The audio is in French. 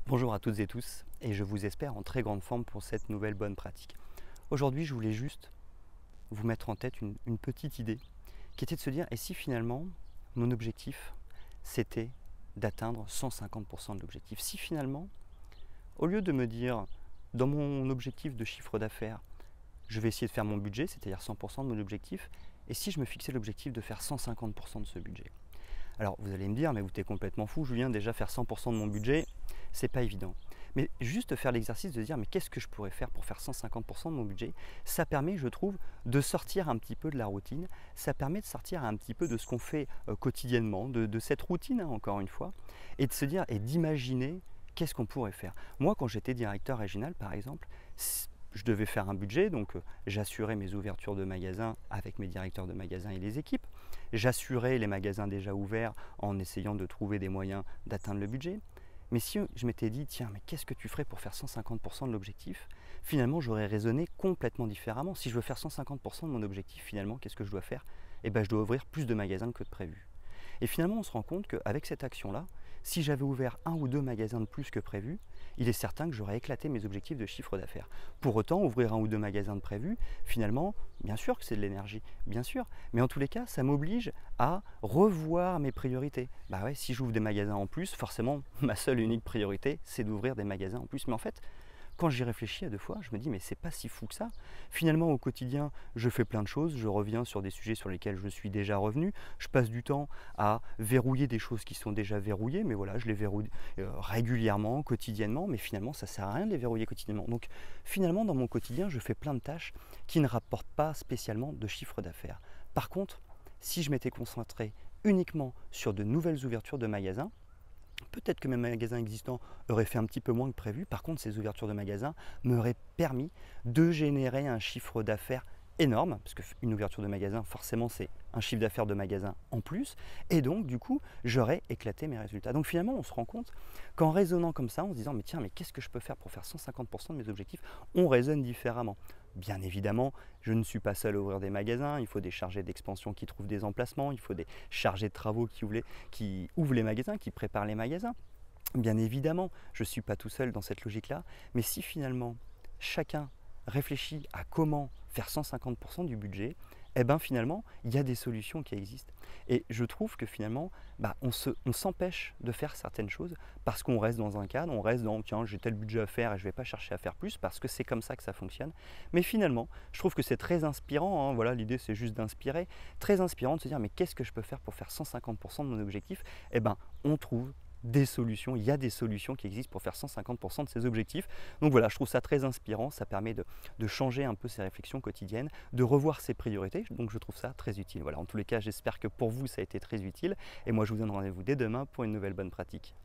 Bonjour à toutes et tous, et je vous espère en très grande forme pour cette nouvelle bonne pratique. Aujourd'hui, je voulais juste vous mettre en tête une petite idée, qui était de se dire, et si finalement, mon objectif, c'était d'atteindre 150% de l'objectif? Si finalement, au lieu de me dire, dans mon objectif de chiffre d'affaires, je vais essayer de faire mon budget, c'est-à-dire 100% de mon objectif, et si je me fixais l'objectif de faire 150% de ce budget? Alors vous allez me dire, mais vous êtes complètement fou, Julien, déjà faire 100% de mon budget, c'est pas évident. Mais juste faire l'exercice de dire, mais qu'est-ce que je pourrais faire pour faire 150% de mon budget? Ça permet, je trouve, de sortir un petit peu de la routine, ça permet de sortir un petit peu de ce qu'on fait quotidiennement, de cette routine, hein, encore une fois, et de se dire, et d'imaginer qu'est-ce qu'on pourrait faire. Moi, quand j'étais directeur régional, par exemple, je devais faire un budget, donc j'assurais mes ouvertures de magasins avec mes directeurs de magasins et les équipes. J'assurais les magasins déjà ouverts en essayant de trouver des moyens d'atteindre le budget. Mais si je m'étais dit, tiens, mais qu'est-ce que tu ferais pour faire 150% de l'objectif? Finalement, j'aurais raisonné complètement différemment. Si je veux faire 150% de mon objectif, finalement, qu'est-ce que je dois faire? Eh bien, je dois ouvrir plus de magasins que de prévu. Et finalement, on se rend compte qu'avec cette action-là, si j'avais ouvert un ou deux magasins de plus que prévu, il est certain que j'aurais éclaté mes objectifs de chiffre d'affaires. Pour autant, ouvrir un ou deux magasins de prévu, finalement, bien sûr que c'est de l'énergie, bien sûr, mais en tous les cas, ça m'oblige à revoir mes priorités. Bah ouais, si j'ouvre des magasins en plus, forcément, ma seule et unique priorité, c'est d'ouvrir des magasins en plus. Mais en fait, quand j'y réfléchis à deux fois, je me dis mais c'est pas si fou que ça. Finalement au quotidien, je fais plein de choses, je reviens sur des sujets sur lesquels je suis déjà revenu, je passe du temps à verrouiller des choses qui sont déjà verrouillées, mais voilà, je les verrouille régulièrement, quotidiennement, mais finalement ça sert à rien de les verrouiller quotidiennement. Donc finalement dans mon quotidien, je fais plein de tâches qui ne rapportent pas spécialement de chiffre d'affaires. Par contre, si je m'étais concentré uniquement sur de nouvelles ouvertures de magasins, peut-être que mes magasins existants auraient fait un petit peu moins que prévu. Par contre, ces ouvertures de magasins m'auraient permis de générer un chiffre d'affaires énorme, parce qu'une ouverture de magasin, forcément, c'est un chiffre d'affaires de magasin en plus. Et donc, du coup, j'aurais éclaté mes résultats. Donc, finalement, on se rend compte qu'en raisonnant comme ça, en se disant, mais tiens, mais qu'est-ce que je peux faire pour faire 150% de mes objectifs? On raisonne différemment. Bien évidemment, je ne suis pas seul à ouvrir des magasins, il faut des chargés d'expansion qui trouvent des emplacements, il faut des chargés de travaux qui ouvrent les magasins, qui préparent les magasins. Bien évidemment, je ne suis pas tout seul dans cette logique-là, mais si finalement chacun réfléchit à comment faire 150% du budget, eh bien finalement, il y a des solutions qui existent. Et je trouve que finalement, on s'empêche de faire certaines choses parce qu'on reste dans un cadre, on reste dans tiens, j'ai tel budget à faire et je ne vais pas chercher à faire plus parce que c'est comme ça que ça fonctionne. Mais finalement, je trouve que c'est très inspirant, hein, voilà, l'idée c'est juste d'inspirer, très inspirant de se dire mais qu'est-ce que je peux faire pour faire 150% de mon objectif? Eh bien, on trouve des solutions, il y a des solutions qui existent pour faire 150% de ses objectifs. Donc voilà, je trouve ça très inspirant, ça permet de changer un peu ses réflexions quotidiennes, de revoir ses priorités, donc je trouve ça très utile. Voilà, en tous les cas, j'espère que pour vous, ça a été très utile, et moi je vous donne rendez-vous dès demain pour une nouvelle bonne pratique.